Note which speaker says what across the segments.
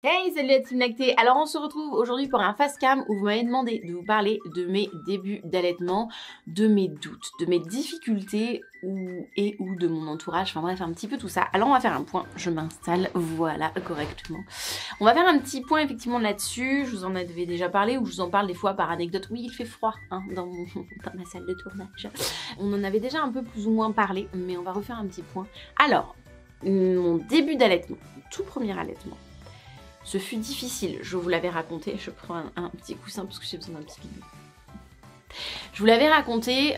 Speaker 1: Hey, salut la team lactée. Alors on se retrouve aujourd'hui pour un fast cam où vous m'avez demandé de vous parler de mes débuts d'allaitement, de mes doutes, de mes difficultés ou de mon entourage, enfin bref un petit peu tout ça. Alors on va faire un point, je m'installe, voilà, correctement. On va faire un petit point effectivement là-dessus, je vous en avais déjà parlé ou je vous en parle des fois par anecdote. Oui, il fait froid hein, dans ma salle de tournage. On en avait déjà un peu plus ou moins parlé, mais on va refaire un petit point. Alors, mon début d'allaitement, tout premier allaitement. Ce fut difficile, je vous l'avais raconté, je prends un petit coussin parce que j'ai besoin d'un petit bibou. Je vous l'avais raconté,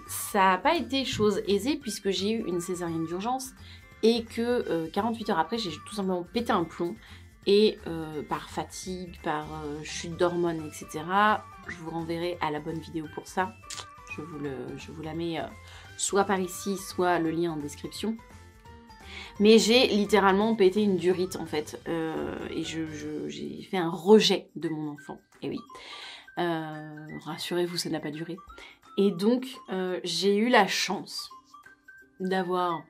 Speaker 1: ça n'a pas été chose aisée puisque j'ai eu une césarienne d'urgence et que 48 heures après, j'ai tout simplement pété un plomb et par fatigue, par chute d'hormones, etc. Je vous renverrai à la bonne vidéo pour ça. Je vous la mets soit par ici, soit le lien en description. Mais j'ai littéralement pété une durite en fait, et j'ai fait un rejet de mon enfant, et oui, rassurez-vous ça n'a pas duré. Et donc j'ai eu la chance d'avoir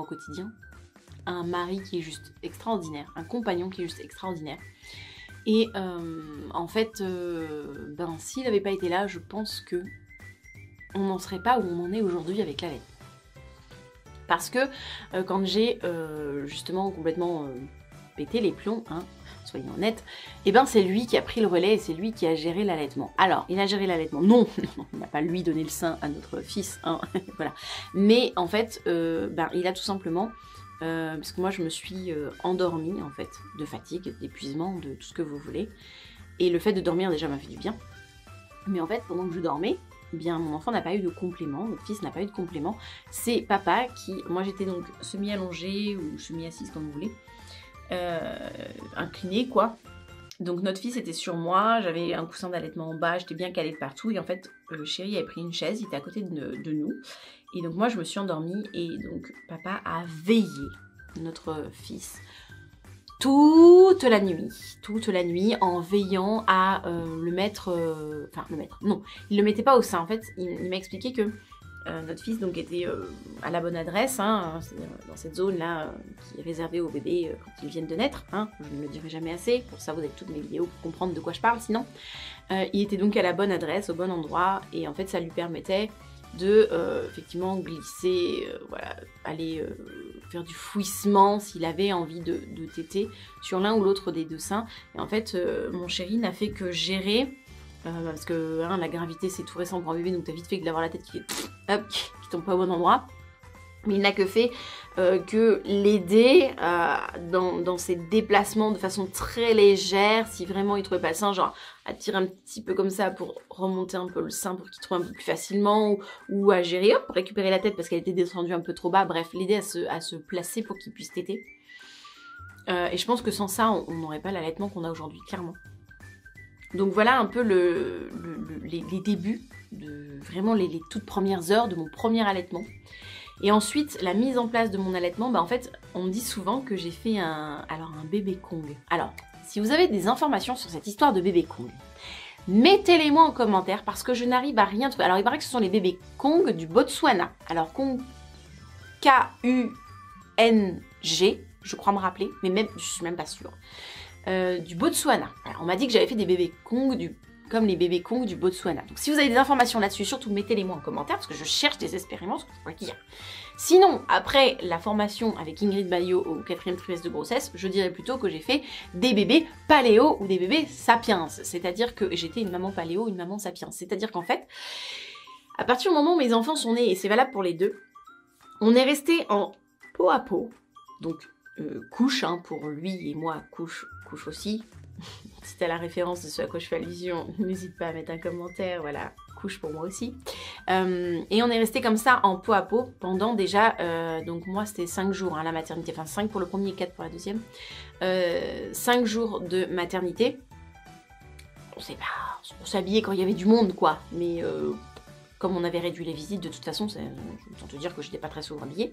Speaker 1: au quotidien un mari qui est juste extraordinaire, un compagnon qui est juste extraordinaire. Et en fait, s'il n'avait pas été là, je pense que on n'en serait pas où on en est aujourd'hui avec la lettre. Parce que quand j'ai justement complètement pété les plombs, hein, soyons honnêtes, et ben c'est lui qui a pris le relais et c'est lui qui a géré l'allaitement. Alors, il a géré l'allaitement, non, il n'a pas lui donné le sein à notre fils, hein, voilà. Mais en fait, il a tout simplement, parce que moi je me suis endormie en fait, de fatigue, d'épuisement, de tout ce que vous voulez. Et le fait de dormir déjà m'a fait du bien. Mais en fait, pendant que je dormais, eh bien, mon enfant n'a pas eu de complément, notre fils n'a pas eu de complément. C'est papa qui, moi j'étais donc semi-allongée ou semi-assise comme vous voulez, inclinée quoi. Donc notre fils était sur moi, j'avais un coussin d'allaitement en bas, j'étais bien calée de partout et en fait chéri avait pris une chaise, il était à côté de nous. Et donc moi je me suis endormie et donc papa a veillé notre fils toute la nuit, en veillant à le mettre, non, il le mettait pas au sein, en fait, il m'a expliqué que notre fils donc était à la bonne adresse, hein, dans cette zone-là qui est réservée aux bébés quand ils viennent de naître, hein, je ne le dirai jamais assez, pour ça vous avez toutes mes vidéos pour comprendre de quoi je parle, sinon, il était donc à la bonne adresse, au bon endroit, et en fait ça lui permettait de effectivement glisser, voilà, aller faire du fouissement s'il avait envie de téter sur l'un ou l'autre des deux seins. Et en fait, mon chéri n'a fait que gérer, parce que hein, la gravité c'est tout récent pour un bébé, donc t'as vite fait que d'avoir la tête qui tombe pas au bon endroit. Mais il n'a que fait que l'aider dans ses déplacements de façon très légère, si vraiment il trouvait pas le sein, genre à tirer un petit peu comme ça pour remonter un peu le sein pour qu'il trouve un peu plus facilement, ou à gérer, hop, récupérer la tête parce qu'elle était descendue un peu trop bas, bref, l'aider à se placer pour qu'il puisse téter. Et je pense que sans ça, on n'aurait pas l'allaitement qu'on a aujourd'hui, clairement. Donc voilà un peu les débuts, vraiment les toutes premières heures de mon premier allaitement. Et ensuite, la mise en place de mon allaitement, en fait, on me dit souvent que j'ai fait un bébé Kong. Alors, si vous avez des informations sur cette histoire de bébé Kong, mettez-les-moi en commentaire parce que je n'arrive à rien trouver. Alors, il paraît que ce sont les bébés Kong du Botswana. Alors, Kong, K-U-N-G, je crois me rappeler, mais même, je suis même pas sûre. Du Botswana. Alors, on m'a dit que j'avais fait des bébés Kong comme les bébés Kong du Botswana. Donc si vous avez des informations là-dessus, surtout mettez-les-moi en commentaire parce que je cherche désespérément ce que je pourrais dire. Sinon, après la formation avec Ingrid Baillot au 4e trimestre de grossesse, je dirais plutôt que j'ai fait des bébés paléo ou des bébés sapiens. C'est-à-dire que j'étais une maman paléo, une maman sapiens. C'est-à-dire qu'en fait, à partir du moment où mes enfants sont nés, et c'est valable pour les deux, on est resté en peau à peau. Donc couche hein, pour lui et moi, couche aussi. Si t'as la référence de ce à quoi je fais allusion, n'hésite pas à mettre un commentaire, voilà, couche pour moi aussi. Et on est resté comme ça en peau à peau pendant déjà, donc moi c'était 5 jours hein, la maternité, enfin 5 pour le premier et 4 pour la deuxième. 5 jours de maternité. On s'habillait quand il y avait du monde quoi, mais comme on avait réduit les visites de toute façon, autant te dire que j'étais pas très souvent habillée.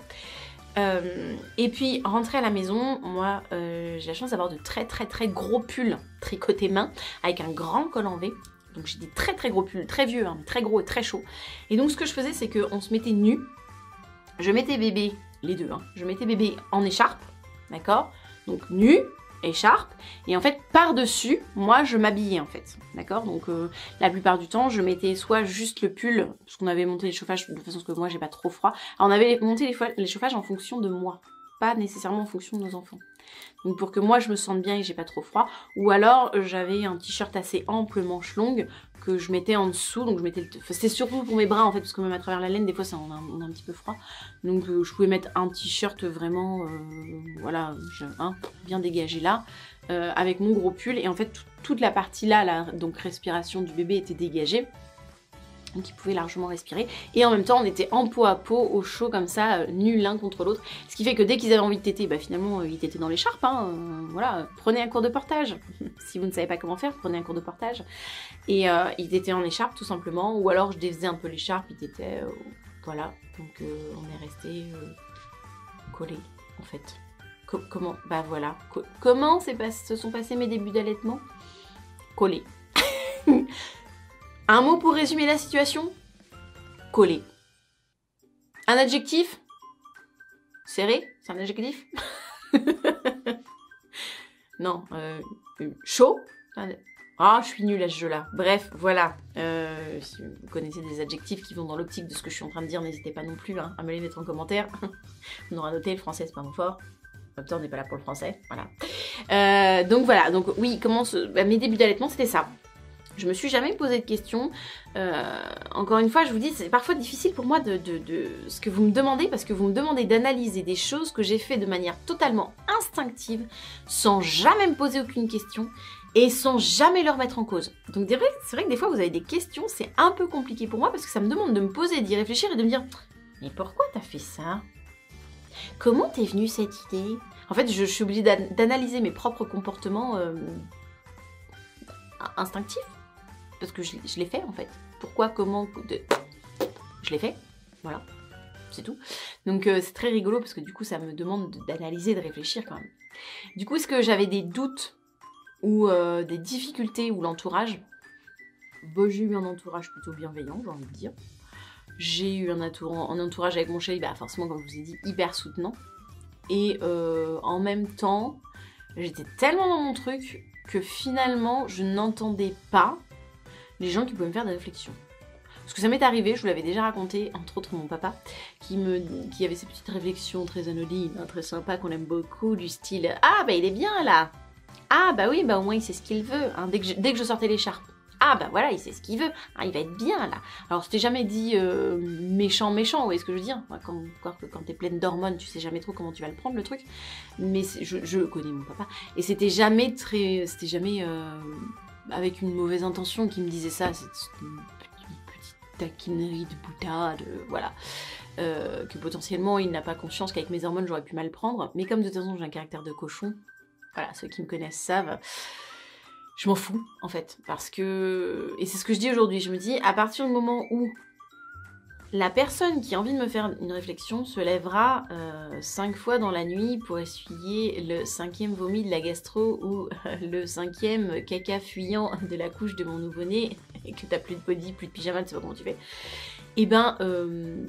Speaker 1: Et puis rentrer à la maison, moi j'ai la chance d'avoir de très gros pulls tricotés main avec un grand col en V. Donc j'ai des très gros pulls, très vieux, hein, très gros et très chauds. Et donc ce que je faisais c'est qu'on se mettait nus. Je mettais bébé, les deux, hein, je mettais bébé en écharpe, d'accord. donc nu, écharpe, et en fait par-dessus, moi je m'habillais en fait, d'accord? Donc la plupart du temps, je mettais soit juste le pull, parce qu'on avait monté les chauffages de façon que moi j'ai pas trop froid. Alors on avait monté les chauffages en fonction de moi, pas nécessairement en fonction de nos enfants. Donc pour que moi je me sente bien et que j'ai pas trop froid, ou alors j'avais un t-shirt assez ample, manche longue, que je mettais en dessous, donc je mettais c'était surtout pour mes bras en fait, parce que même à travers la laine, des fois on a un petit peu froid, donc je pouvais mettre un t-shirt vraiment, voilà, bien dégagé là, avec mon gros pull, et en fait toute la partie là, donc respiration du bébé était dégagée, donc ils pouvaient largement respirer, et en même temps on était en peau à peau, au chaud comme ça, nus l'un contre l'autre, ce qui fait que dès qu'ils avaient envie de téter, bah finalement ils tétaient dans l'écharpe, hein, voilà, prenez un cours de portage, si vous ne savez pas comment faire, prenez un cours de portage, et ils tétaient en écharpe tout simplement, ou alors je défaisais un peu l'écharpe, ils tétaient, voilà, donc on est resté collés en fait. Comment, bah voilà, comment se sont passés mes débuts d'allaitement? Collés. Un mot pour résumer la situation? Collé. Un adjectif? Serré? C'est un adjectif? Non. Chaud? Ah, je suis nulle à ce jeu-là. Bref, voilà. Si vous connaissez des adjectifs qui vont dans l'optique de ce que je suis en train de dire, n'hésitez pas non plus à me les mettre en commentaire. On aura noté, le français c'est pas mon fort. En même temps, on n'est pas là pour le français. Voilà. Donc voilà. Donc oui, mes débuts d'allaitement, c'était ça. Je me suis jamais posé de questions. Encore une fois, je vous dis, c'est parfois difficile pour moi de ce que vous me demandez, parce que vous me demandez d'analyser des choses que j'ai fait de manière totalement instinctive, sans jamais me poser aucune question et sans jamais leur mettre en cause. Donc c'est vrai que des fois vous avez des questions, c'est un peu compliqué pour moi parce que ça me demande de me poser, d'y réfléchir et de me dire « Mais pourquoi t'as fait ça ? Comment t'es venue cette idée ?» En fait, je suis obligée d'analyser mes propres comportements instinctifs. Parce que je l'ai fait en fait. Pourquoi, comment, je l'ai fait. Voilà, c'est tout. Donc c'est très rigolo parce que du coup ça me demande d'analyser, de réfléchir quand même. Du coup, est-ce que j'avais des doutes ou des difficultés ou l'entourage? Bon, j'ai eu un entourage plutôt bienveillant, j'ai envie de dire. J'ai eu un entourage avec mon chéri, bah forcément comme je vous ai dit, hyper soutenant. Et en même temps, j'étais tellement dans mon truc que finalement je n'entendais pas les gens qui pouvaient me faire des réflexions. Parce que ça m'est arrivé, je vous l'avais déjà raconté, entre autres mon papa, qui avait ces petites réflexions très anodines, hein, très sympas, qu'on aime beaucoup, du style « Ah bah il est bien là !»« Ah bah oui, bah au moins il sait ce qu'il veut, hein, dès que je sortais l'écharpe. Ah bah voilà, il sait ce qu'il veut, hein, il va être bien là. » Alors c'était jamais dit méchant, vous voyez ce que je veux dire? Quand t'es pleine d'hormones, tu sais jamais trop comment tu vas le prendre le truc. Mais je connais mon papa, et c'était jamais avec une mauvaise intention qui me disait ça, c'est une petite taquinerie de boutade, voilà. Que potentiellement il n'a pas conscience qu'avec mes hormones j'aurais pu mal prendre, mais comme de toute façon j'ai un caractère de cochon, voilà, ceux qui me connaissent savent, je m'en fous en fait, parce que, et c'est ce que je dis aujourd'hui, je me dis, à partir du moment où la personne qui a envie de me faire une réflexion se lèvera 5 fois dans la nuit pour essuyer le 5e vomi de la gastro ou le 5e caca fuyant de la couche de mon nouveau-né, et que t'as plus de body, plus de pyjama, tu sais pas comment tu fais. Et ben,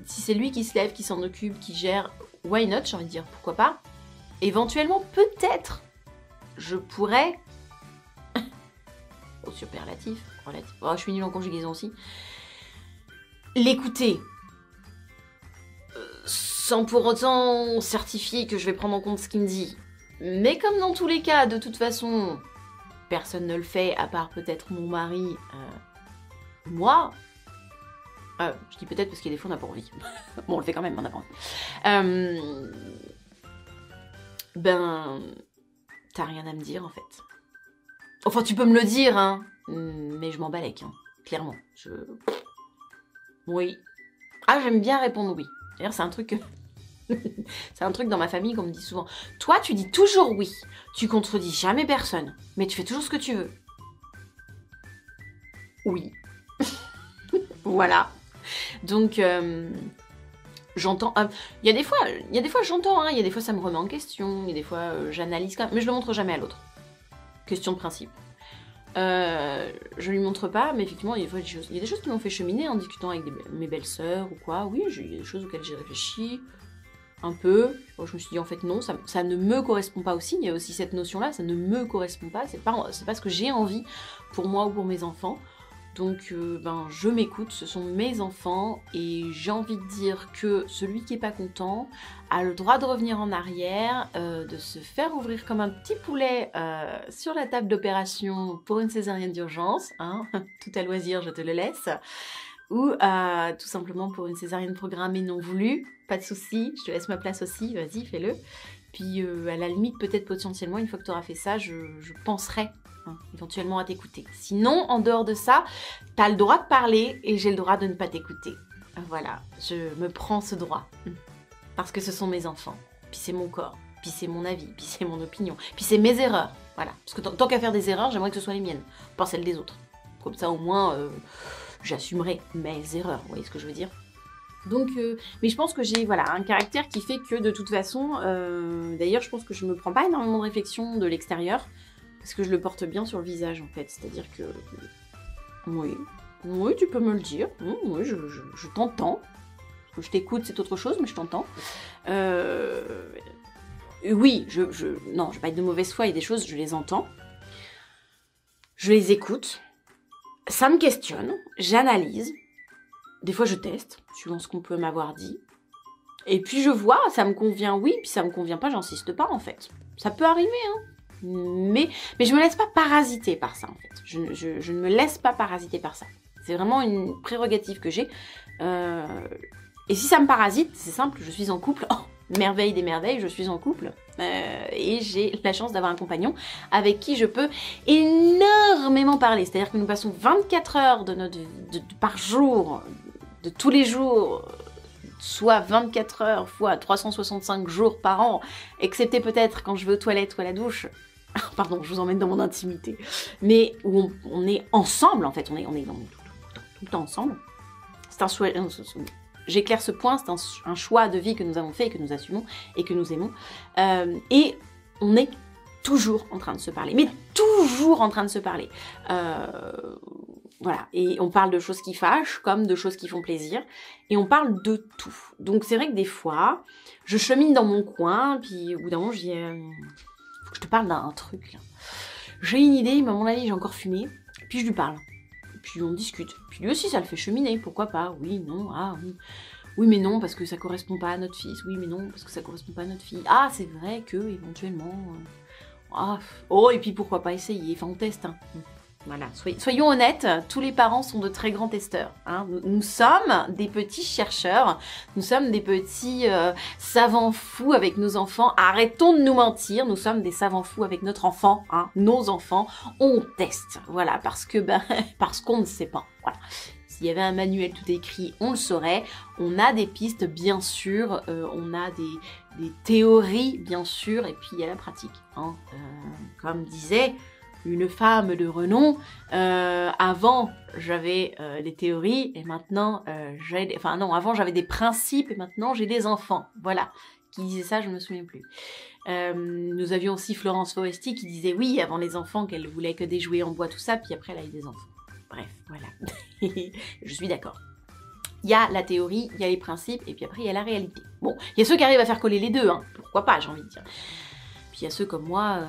Speaker 1: si c'est lui qui se lève, qui s'en occupe, qui gère, why not, j'ai envie de dire, pourquoi pas. Éventuellement, peut-être, je pourrais... au superlatif, relatif. Oh, je suis nulle en conjugaison aussi. L'écouter. Sans pour autant certifier que je vais prendre en compte ce qu'il me dit. Mais comme dans tous les cas, de toute façon, personne ne le fait, à part peut-être mon mari, moi. Je dis peut-être parce qu'il y a des fois on n'a pas envie. Bon, on le fait quand même, on n'a pas envie. Ben, t'as rien à me dire en fait. Enfin, tu peux me le dire, hein, mais je m'en balèque, hein, clairement. Oui. Ah, j'aime bien répondre oui. D'ailleurs, c'est un truc c'est un truc dans ma famille qu'on me dit souvent. Toi, tu dis toujours oui. Tu contredis jamais personne, mais tu fais toujours ce que tu veux. Oui. Voilà. Donc, j'entends... Il y a des fois j'entends, hein, il y a des fois ça me remet en question, il y a des fois j'analyse quand même, mais je le montre jamais à l'autre. Question de principe. Je lui montre pas, mais effectivement, il y a des choses qui m'ont fait cheminer en discutant avec mes belles-sœurs ou quoi. Oui, il y a des choses auxquelles j'ai réfléchi. un peu. Bon, je me suis dit en fait non, ça ne me correspond pas aussi. Il y a aussi cette notion-là, ça ne me correspond pas. C'est pas ce que j'ai envie pour moi ou pour mes enfants. Donc je m'écoute, ce sont mes enfants et j'ai envie de dire que celui qui est pas content a le droit de revenir en arrière, de se faire ouvrir comme un petit poulet sur la table d'opération pour une césarienne d'urgence, hein, tout à loisir, je te le laisse, ou tout simplement pour une césarienne programmée non voulue, pas de souci, je te laisse ma place aussi, vas-y, fais-le. Puis à la limite, peut-être potentiellement, une fois que tu auras fait ça, je penserai éventuellement à t'écouter. Sinon, en dehors de ça, t'as le droit de parler et j'ai le droit de ne pas t'écouter. Voilà, je me prends ce droit. Parce que ce sont mes enfants, puis c'est mon corps, puis c'est mon avis, puis c'est mon opinion, puis c'est mes erreurs. Voilà, parce que tant qu'à faire des erreurs, j'aimerais que ce soit les miennes, pas celles des autres. Comme ça, au moins, j'assumerai mes erreurs, vous voyez ce que je veux dire? Donc, mais je pense que j'ai un caractère qui fait que de toute façon, d'ailleurs, je pense que je me prends pas énormément de réflexion de l'extérieur, parce que je le porte bien sur le visage en fait, c'est-à-dire que oui, tu peux me le dire, oui, je t'entends, je t'écoute c'est autre chose, mais je t'entends. Oui, non, je vais pas être de mauvaise foi, il y a des choses, je les entends, je les écoute, ça me questionne, j'analyse, des fois je teste, suivant ce qu'on peut m'avoir dit, et puis je vois, ça me convient oui, puis ça me convient pas, j'insiste pas en fait. Ça peut arriver, hein. Mais je me laisse pas parasiter par ça en fait. Je ne me laisse pas parasiter par ça. C'est vraiment une prérogative que j'ai. Et si ça me parasite, c'est simple, je suis en couple. Oh, merveille des merveilles, je suis en couple. Et j'ai la chance d'avoir un compagnon avec qui je peux énormément parler. C'est-à-dire que nous passons 24 heures par jour, de tous les jours, soit 24 heures fois 365 jours par an, excepté peut-être quand je vais aux toilettes ou à la douche. Pardon, je vous emmène dans mon intimité. Mais où on est ensemble, en fait, on est tout le temps ensemble. C'est un choix, j'éclaire ce point, c'est un choix de vie que nous avons fait et que nous assumons et que nous aimons. Et on est toujours en train de se parler, mais toujours en train de se parler. Voilà, et on parle de choses qui fâchent comme de choses qui font plaisir, et on parle de tout. Donc c'est vrai que des fois, je chemine dans mon coin, puis au bout d'un moment, je dis, faut que je te parle d'un truc, là. J'ai une idée, mais à mon avis, j'ai encore fumé, puis je lui parle. Puis on discute. Puis lui aussi, ça le fait cheminer, pourquoi pas? Oui, non, ah, oui. Oui, mais non, parce que ça correspond pas à notre fils. Oui, mais non, parce que ça correspond pas à notre fille. Ah, c'est vrai que, éventuellement... oh, et puis pourquoi pas essayer? Enfin, on teste, hein. Voilà, soyons honnêtes, tous les parents sont de très grands testeurs. Hein. Nous sommes des petits chercheurs, nous sommes des petits savants fous avec nos enfants. Arrêtons de nous mentir, nous sommes des savants fous avec notre enfant, hein. Nos enfants. On teste, voilà, parce qu'on ne sait pas. Voilà. S'il y avait un manuel tout écrit, on le saurait. On a des pistes, bien sûr, on a des théories, bien sûr, et puis il y a la pratique. Hein. Comme disait une femme de renom, avant j'avais des théories et maintenant avant j'avais des principes et maintenant j'ai des enfants. Voilà, qui disait ça, je me souviens plus. Nous avions aussi Florence Foresti qui disait oui, avant les enfants, qu'elle voulait que des jouets en bois, tout ça, puis après elle a eu des enfants. Bref, voilà. Je suis d'accord. Il y a la théorie, il y a les principes, et puis après il y a la réalité. Bon, il y a ceux qui arrivent à faire coller les deux, hein. Pourquoi pas, j'ai envie de dire. Puis il y a ceux comme moi...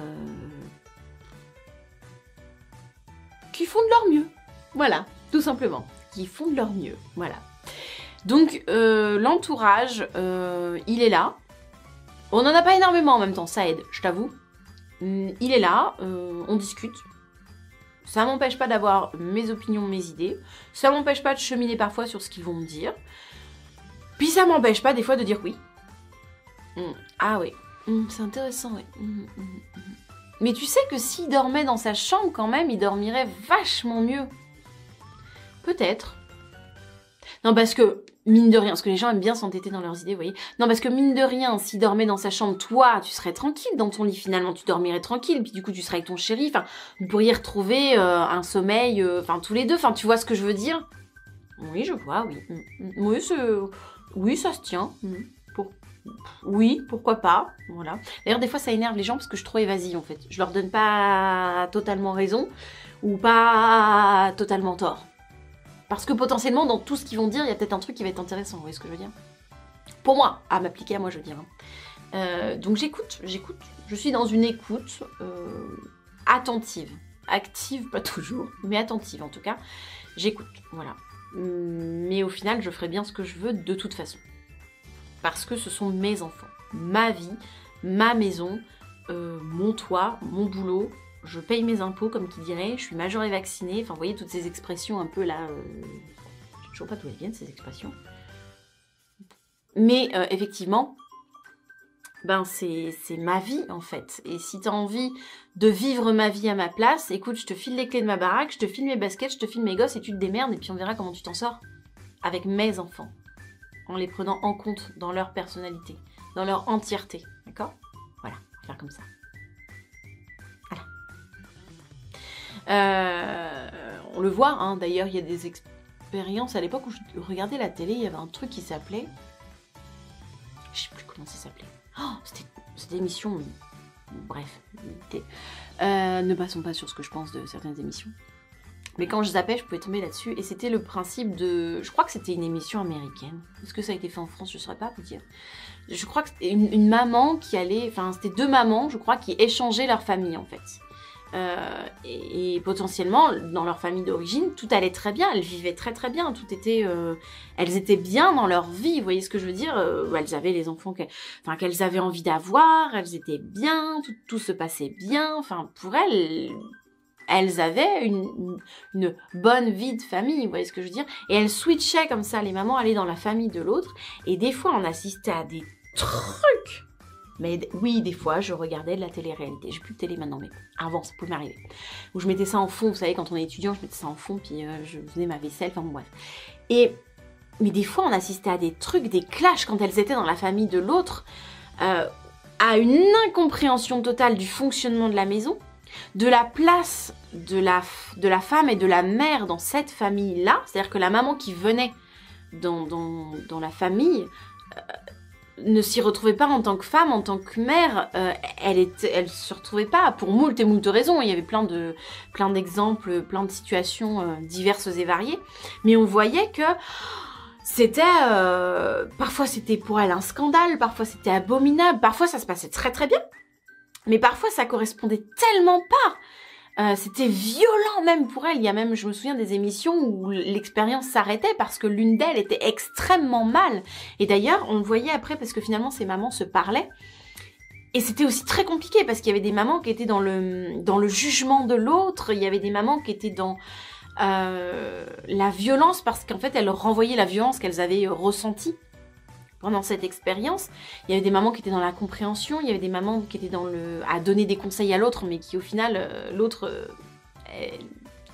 Speaker 1: qui font de leur mieux, voilà, tout simplement, qui font de leur mieux, voilà. Donc l'entourage, il est là, on n'en a pas énormément en même temps, ça aide, je t'avoue, il est là, on discute, ça m'empêche pas d'avoir mes opinions, mes idées, ça m'empêche pas de cheminer parfois sur ce qu'ils vont me dire, puis ça m'empêche pas des fois de dire oui. Ah oui, c'est intéressant, oui. Mais tu sais que s'il dormait dans sa chambre quand même, il dormirait vachement mieux. Peut-être. Non, parce que, mine de rien, parce que les gens aiment bien s'entêter dans leurs idées, vous voyez. Non, parce que mine de rien, s'il dormait dans sa chambre, toi, tu serais tranquille dans ton lit, finalement, tu dormirais tranquille, puis du coup, tu serais avec ton chéri, enfin, vous pourriez retrouver un sommeil, tous les deux, enfin, tu vois ce que je veux dire? Oui, je vois, oui. Oui, ça se tient. Oui, pourquoi pas, voilà. D'ailleurs, des fois, ça énerve les gens parce que je suis trop évasive, en fait. Je leur donne pas totalement raison ou pas totalement tort. Parce que potentiellement, dans tout ce qu'ils vont dire, il y a peut-être un truc qui va être intéressant, vous voyez ce que je veux dire? Pour moi, à m'appliquer à moi, je veux dire. Donc j'écoute. Je suis dans une écoute attentive. Active, pas toujours, mais attentive en tout cas. J'écoute, voilà. Mais au final, je ferai bien ce que je veux de toute façon. Parce que ce sont mes enfants. Ma vie, ma maison, mon toit, mon boulot. Je paye mes impôts, comme qui dirait. Je suis majeure et vaccinée. Enfin, vous voyez toutes ces expressions un peu là... Je ne sais toujours pas d'où elles viennent, ces expressions. Mais effectivement... Ben c'est ma vie en fait. Et si tu as envie de vivre ma vie à ma place, écoute, je te file les clés de ma baraque, je te file mes baskets, je te file mes gosses et tu te démerdes et puis on verra comment tu t'en sors avec mes enfants. En les prenant en compte dans leur personnalité, dans leur entièreté. D'accord? Voilà, on va faire comme ça. Voilà. On le voit, hein, d'ailleurs, il y a des expériences. À l'époque où je regardais la télé, il y avait un truc qui s'appelait... Je sais plus comment ça s'appelait. Oh, c'était une émission, bref, ne passons pas sur ce que je pense de certaines émissions. Mais quand je zappais, je pouvais tomber là-dessus, et c'était le principe de... Je crois que c'était une émission américaine. Est-ce que ça a été fait en France? Je ne saurais pas vous dire. Je crois que c'était une maman qui allait... Enfin, c'était deux mamans, je crois, qui échangeaient leur famille, en fait. Et potentiellement, dans leur famille d'origine, tout allait très bien, elles vivaient très très bien, tout était, elles étaient bien dans leur vie, vous voyez ce que je veux dire, elles avaient les enfants qu'elles avaient envie d'avoir, elles étaient bien, tout se passait bien, enfin pour elles avaient une bonne vie de famille, vous voyez ce que je veux dire, et elles switchaient comme ça, les mamans allaient dans la famille de l'autre, et des fois on assistait à des trucs. Mais oui, des fois, je regardais de la télé-réalité. J'ai plus de télé maintenant, mais avant, ça pouvait m'arriver. Où je mettais ça en fond, vous savez, quand on est étudiant, je mettais ça en fond, puis je faisais ma vaisselle, enfin bon, bref. Mais des fois, on assistait à des trucs, des clashs, quand elles étaient dans la famille de l'autre, à une incompréhension totale du fonctionnement de la maison, de la place de la femme et de la mère dans cette famille-là. C'est-à-dire que la maman qui venait dans la famille... ne s'y retrouvait pas en tant que femme, en tant que mère, elle se retrouvait pas pour moult et moult raisons. Il y avait plein d'exemples, plein de situations diverses et variées. Mais on voyait que c'était, parfois c'était pour elle un scandale, parfois c'était abominable, parfois ça se passait très très bien. Mais parfois ça correspondait tellement pas. C'était violent même pour elle. Il y a même, je me souviens des émissions où l'expérience s'arrêtait parce que l'une d'elles était extrêmement mal. Et d'ailleurs, on le voyait après parce que finalement ces mamans se parlaient. Et c'était aussi très compliqué parce qu'il y avait des mamans qui étaient dans le jugement de l'autre. Il y avait des mamans qui étaient dans la violence parce qu'en fait elles renvoyaient la violence qu'elles avaient ressentie. Pendant cette expérience, il y avait des mamans qui étaient dans la compréhension, il y avait des mamans qui étaient à donner des conseils à l'autre, mais qui au final, l'autre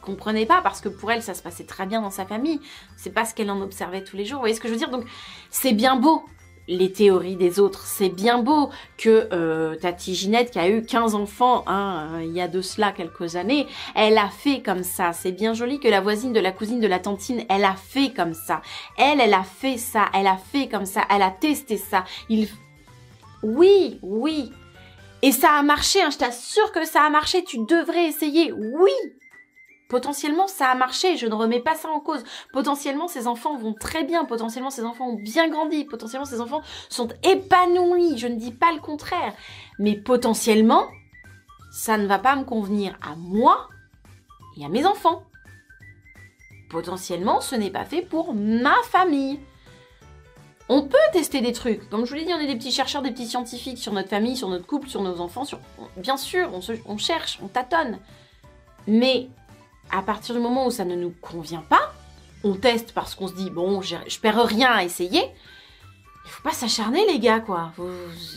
Speaker 1: comprenait pas parce que pour elle, ça se passait très bien dans sa famille. C'est pas ce qu'elle en observait tous les jours. Vous voyez ce que je veux dire? Donc, c'est bien beau les théories des autres. C'est bien beau que Tati Ginette, qui a eu 15 enfants il y a de cela quelques années, elle a fait comme ça. C'est bien joli que la voisine de la cousine de la tantine, elle a fait comme ça. Elle a fait ça, elle a fait comme ça, elle a testé ça. Oui, oui. Et ça a marché, hein, je t'assure que ça a marché, tu devrais essayer, oui. Potentiellement, ça a marché, je ne remets pas ça en cause. Potentiellement, ces enfants vont très bien. Potentiellement, ces enfants ont bien grandi. Potentiellement, ces enfants sont épanouis. Je ne dis pas le contraire. Mais potentiellement, ça ne va pas me convenir à moi et à mes enfants. Potentiellement, ce n'est pas fait pour ma famille. On peut tester des trucs. Comme je vous l'ai dit, on est des petits chercheurs, des petits scientifiques sur notre famille, sur notre couple, sur nos enfants. Bien sûr, on cherche, on tâtonne. Mais... à partir du moment où ça ne nous convient pas, on teste parce qu'on se dit, bon, je perds rien à essayer. Il faut pas s'acharner, les gars, quoi.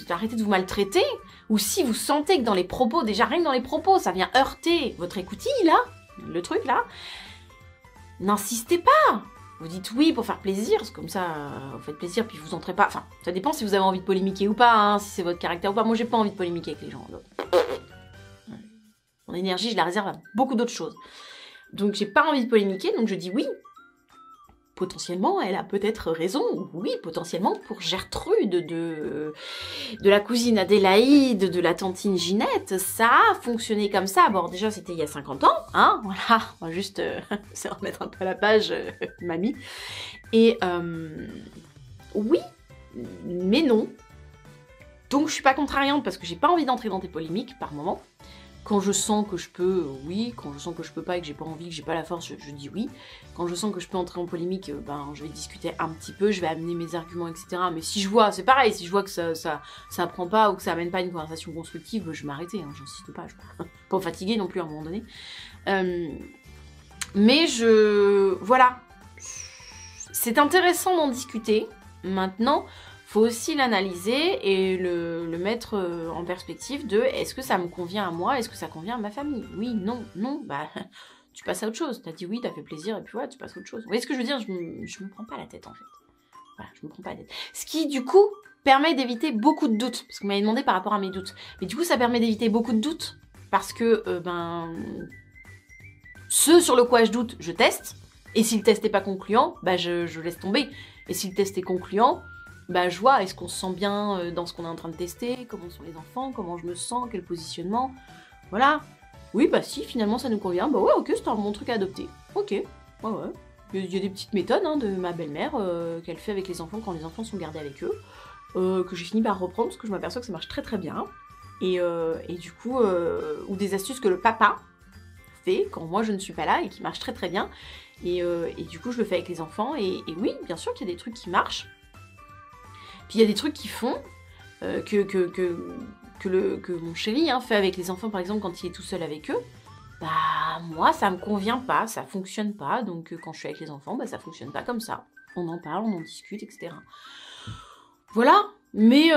Speaker 1: Arrêtez de vous maltraiter. Ou si vous sentez que dans les propos, déjà rien que dans les propos, ça vient heurter votre écoutille, là, le truc, là, n'insistez pas. Vous dites oui pour faire plaisir, c'est comme ça, vous faites plaisir, puis vous entrez pas... Enfin, ça dépend si vous avez envie de polémiquer ou pas, hein, si c'est votre caractère ou pas. Moi, j'ai pas envie de polémiquer avec les gens. Mon énergie, je la réserve à beaucoup d'autres choses. Donc j'ai pas envie de polémiquer, donc je dis oui. Potentiellement, elle a peut-être raison. Oui, potentiellement, pour Gertrude, de la cousine Adélaïde, de la tantine Ginette, ça a fonctionné comme ça. Bon, déjà, c'était il y a 50 ans, hein, voilà. On va juste se remettre un peu à la page, mamie. Et oui, mais non. Donc je suis pas contrariante parce que j'ai pas envie d'entrer dans tes polémiques par moment. Quand je sens que je peux, oui. Quand je sens que je peux pas et que j'ai pas envie, que j'ai pas la force, je dis oui. Quand je sens que je peux entrer en polémique, ben je vais discuter un petit peu, je vais amener mes arguments, etc. Mais si je vois, c'est pareil, si je vois que ça prend pas ou que ça amène pas une conversation constructive, je vais m'arrêter, hein, j'insiste pas, je suis pas fatiguée non plus à un moment donné. Mais voilà. C'est intéressant d'en discuter. Maintenant, faut aussi l'analyser et le mettre en perspective de est-ce que ça me convient à moi, est-ce que ça convient à ma famille? Oui, non, bah tu passes à autre chose. T'as dit oui, t'as fait plaisir et puis voilà, tu passes à autre chose. Vous voyez ce que je veux dire? Je me prends pas la tête en fait. Voilà, je me prends pas la tête. Ce qui du coup permet d'éviter beaucoup de doutes, parce que vous m'avez demandé par rapport à mes doutes. Mais du coup ça permet d'éviter beaucoup de doutes parce que ce sur le quoi je doute, je teste. Et si le test n'est pas concluant, bah je laisse tomber. Et si le test est concluant, bah je vois, est-ce qu'on se sent bien dans ce qu'on est en train de tester, comment sont les enfants, comment je me sens, quel positionnement, voilà. Oui, bah si, finalement ça nous convient, bah ouais, ok, c'est un bon truc à adopter. Ok, ouais. Il y a des petites méthodes de ma belle-mère qu'elle fait avec les enfants quand les enfants sont gardés avec eux, que j'ai fini par reprendre parce que je m'aperçois que ça marche très très bien. Et du coup, ou des astuces que le papa fait quand moi je ne suis pas là et qui marchent très très bien. Et du coup, je le fais avec les enfants. Et oui, bien sûr qu'il y a des trucs qui marchent. Puis il y a des trucs qui font que mon chéri fait avec les enfants, par exemple, quand il est tout seul avec eux. Bah, moi, ça me convient pas, ça fonctionne pas. Donc, quand je suis avec les enfants, bah, ça fonctionne pas comme ça. On en parle, on en discute, etc. Voilà. Mais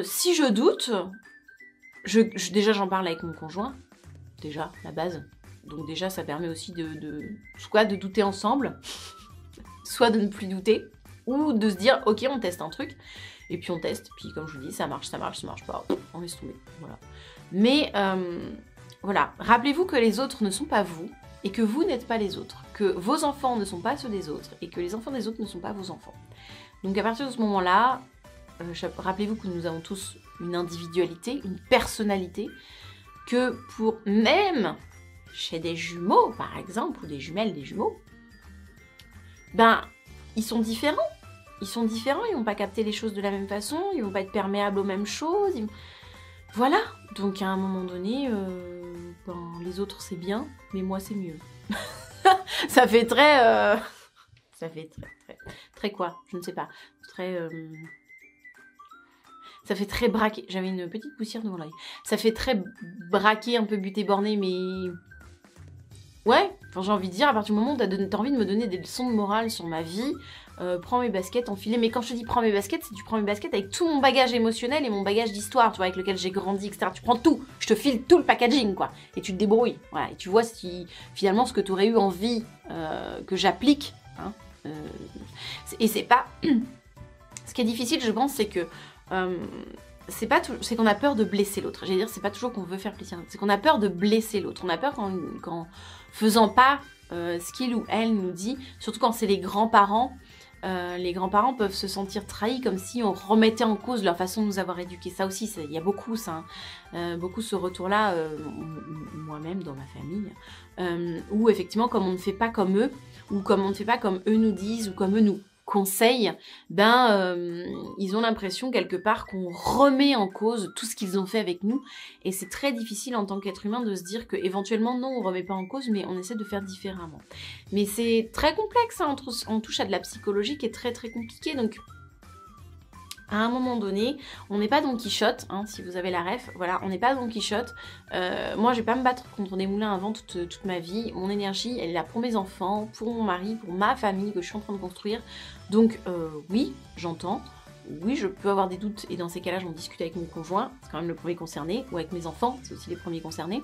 Speaker 1: si je doute, déjà, j'en parle avec mon conjoint. Déjà, la base. Donc déjà, ça permet aussi soit de douter ensemble, soit de ne plus douter, ou de se dire, ok, on teste un truc, et puis on teste, puis comme je vous dis, ça marche pas, on laisse tomber, voilà. Mais voilà, rappelez-vous que les autres ne sont pas vous, et que vous n'êtes pas les autres, que vos enfants ne sont pas ceux des autres, et que les enfants des autres ne sont pas vos enfants. Donc à partir de ce moment-là, rappelez-vous que nous avons tous une individualité, une personnalité, que pour même chez des jumeaux, par exemple, ou des jumelles, des jumeaux, ben, ils sont différents. Ils sont différents, ils vont pas capter les choses de la même façon, ils vont pas être perméables aux mêmes choses. Voilà. Donc, à un moment donné, les autres, c'est bien, mais moi, c'est mieux. Ça fait très... Ça fait très quoi? Je ne sais pas. Ça fait très braqué. J'avais une petite poussière devant l'œil. Ça fait très braqué, un peu buté borné, mais... Ouais, enfin, j'ai envie de dire, à partir du moment où t'as envie de me donner des leçons de morale sur ma vie, prends mes baskets, enfilez. Mais quand je te dis prends mes baskets, c'est tu prends mes baskets avec tout mon bagage émotionnel et mon bagage d'histoire, tu vois, avec lequel j'ai grandi, etc. Tu prends tout, je te file tout le packaging, quoi. Et tu te débrouilles, voilà. Et tu vois finalement ce que tu aurais eu envie que j'applique. Et c'est pas... Ce qui est difficile, je pense, c'est que... c'est qu'on a peur de blesser l'autre. J'allais dire, c'est pas toujours qu'on veut faire plaisir, c'est qu'on a peur de blesser l'autre. On a peur qu'en faisant pas ce qu'il ou elle nous dit, surtout quand c'est les grands-parents peuvent se sentir trahis, comme si on remettait en cause leur façon de nous avoir éduqués. Ça aussi, il y a beaucoup ça, beaucoup ce retour-là, moi-même dans ma famille, où effectivement, comme on ne fait pas comme eux, ou comme on ne fait pas comme eux nous disent, ou comme eux nous conseils, ils ont l'impression quelque part qu'on remet en cause tout ce qu'ils ont fait avec nous, et c'est très difficile en tant qu'être humain de se dire que éventuellement non, on remet pas en cause, mais on essaie de faire différemment. Mais c'est très complexe, hein, on touche à de la psychologie qui est très très compliquée, donc à un moment donné, on n'est pas Don Quichotte, hein, si vous avez la ref, voilà, on n'est pas Don Quichotte. Moi, je vais pas me battre contre des moulins à vent toute ma vie. Mon énergie, elle est là pour mes enfants, pour mon mari, pour ma famille que je suis en train de construire. Donc, oui, j'entends. Oui, je peux avoir des doutes, et dans ces cas-là, j'en discute avec mon conjoint, c'est quand même le premier concerné, ou avec mes enfants, c'est aussi les premiers concernés.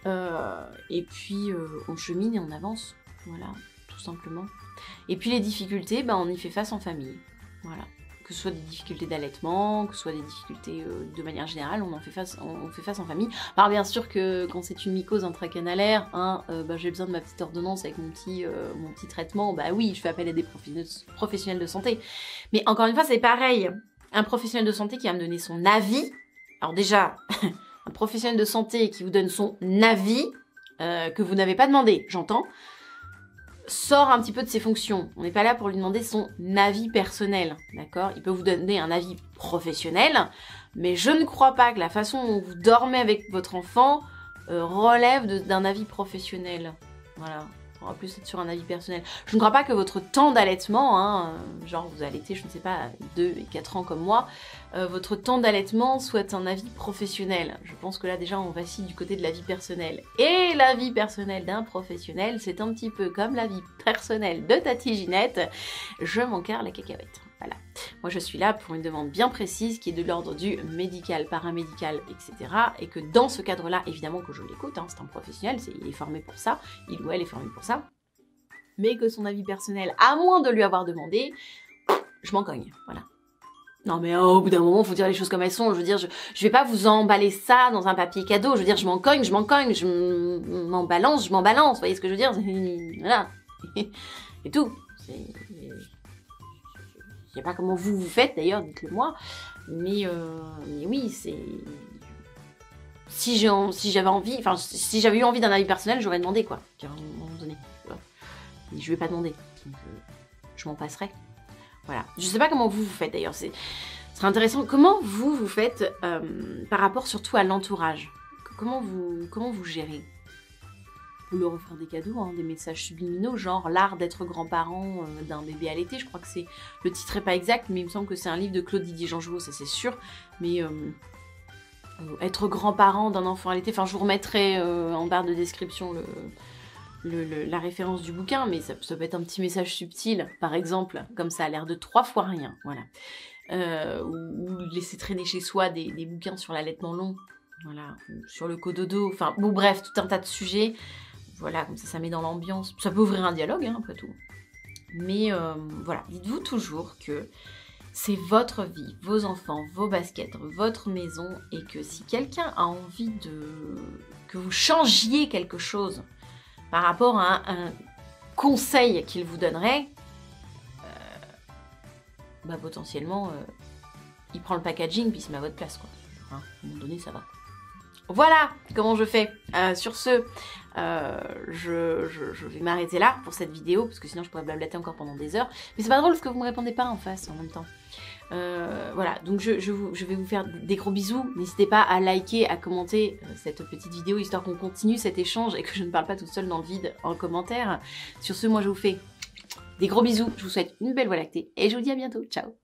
Speaker 1: Et puis, on chemine et on avance, voilà, tout simplement. Et puis les difficultés, on y fait face en famille, voilà. Que ce soit des difficultés d'allaitement, que ce soit des difficultés de manière générale, on fait face en famille. Alors bien sûr que quand c'est une mycose intracanalaire, j'ai besoin de ma petite ordonnance avec mon petit traitement, bah oui, je fais appel à des professionnels de santé. Mais encore une fois, c'est pareil, un professionnel de santé qui va me donner son avis, alors déjà, un professionnel de santé qui vous donne son avis, que vous n'avez pas demandé, j'entends. sort un petit peu de ses fonctions. On n'est pas là pour lui demander son avis personnel, d'accord? Il peut vous donner un avis professionnel, mais je ne crois pas que la façon dont vous dormez avec votre enfant relève d'un avis professionnel. Voilà. On va plus être sur un avis personnel. Je ne crois pas que votre temps d'allaitement, hein, genre vous allaitez, je ne sais pas, 2 et 4 ans comme moi, votre temps d'allaitement soit un avis professionnel. Je pense que là déjà on vacille du côté de la vie personnelle. Et la vie personnelle d'un professionnel, c'est un petit peu comme la vie personnelle de Tati Ginette. Je m'en carre la cacahuète. Voilà. Moi je suis là pour une demande bien précise qui est de l'ordre du médical, paramédical, etc. Et que dans ce cadre-là, évidemment que je l'écoute, hein, c'est un professionnel, il est formé pour ça, il ou elle est formé pour ça. Mais que son avis personnel, à moins de lui avoir demandé, je m'en cogne, voilà. Non mais au bout d'un moment, il faut dire les choses comme elles sont. Je veux dire, je vais pas vous emballer ça dans un papier cadeau. Je veux dire, je m'en cogne, je m'en balance, vous voyez ce que je veux dire? Voilà. Et tout. Je sais pas comment vous faites d'ailleurs, dites-le moi. Mais oui, c'est... Si j'avais envie, enfin, si j'avais eu envie d'un avis personnel, j'aurais demandé, quoi. À un moment donné. Et je vais pas demander. Donc, je m'en passerai. Voilà. Je sais pas comment vous faites d'ailleurs. Ce serait intéressant. Comment vous faites par rapport surtout à l'entourage? Comment vous gérez? Vous leur offrir des cadeaux, hein, des messages subliminaux, genre l'art d'être grand-parent d'un bébé allaité. Je crois que c'est... Le titre est pas exact, mais il me semble que c'est un livre de Claude Didier Jean-Jouot, ça c'est sûr. Mais être grand-parent d'un enfant allaité, enfin je vous remettrai en barre de description la référence du bouquin, mais ça peut être un petit message subtil, par exemple, comme ça a l'air de 3 fois rien, voilà. Ou laisser traîner chez soi des bouquins sur l'allaitement long, voilà, sur le cododo, enfin bon bref, tout un tas de sujets. Voilà, comme ça met dans l'ambiance. Ça peut ouvrir un dialogue, hein, après tout. Mais voilà, dites-vous toujours que c'est votre vie, vos enfants, vos baskets, votre maison, et que si quelqu'un a envie que vous changiez quelque chose par rapport à un conseil qu'il vous donnerait, bah potentiellement, il prend le packaging puis il se met à votre place, quoi. Hein, à un moment donné, ça va. Voilà comment je fais. Sur ce, je vais m'arrêter là pour cette vidéo, parce que sinon je pourrais blablater encore pendant des heures. Mais c'est pas drôle parce que vous me répondez pas en face en même temps. Voilà, donc je vais vous faire des gros bisous. N'hésitez pas à liker, à commenter cette petite vidéo, histoire qu'on continue cet échange et que je ne parle pas toute seule dans le vide en commentaire. Sur ce, moi je vous fais des gros bisous. Je vous souhaite une belle voie lactée et je vous dis à bientôt. Ciao!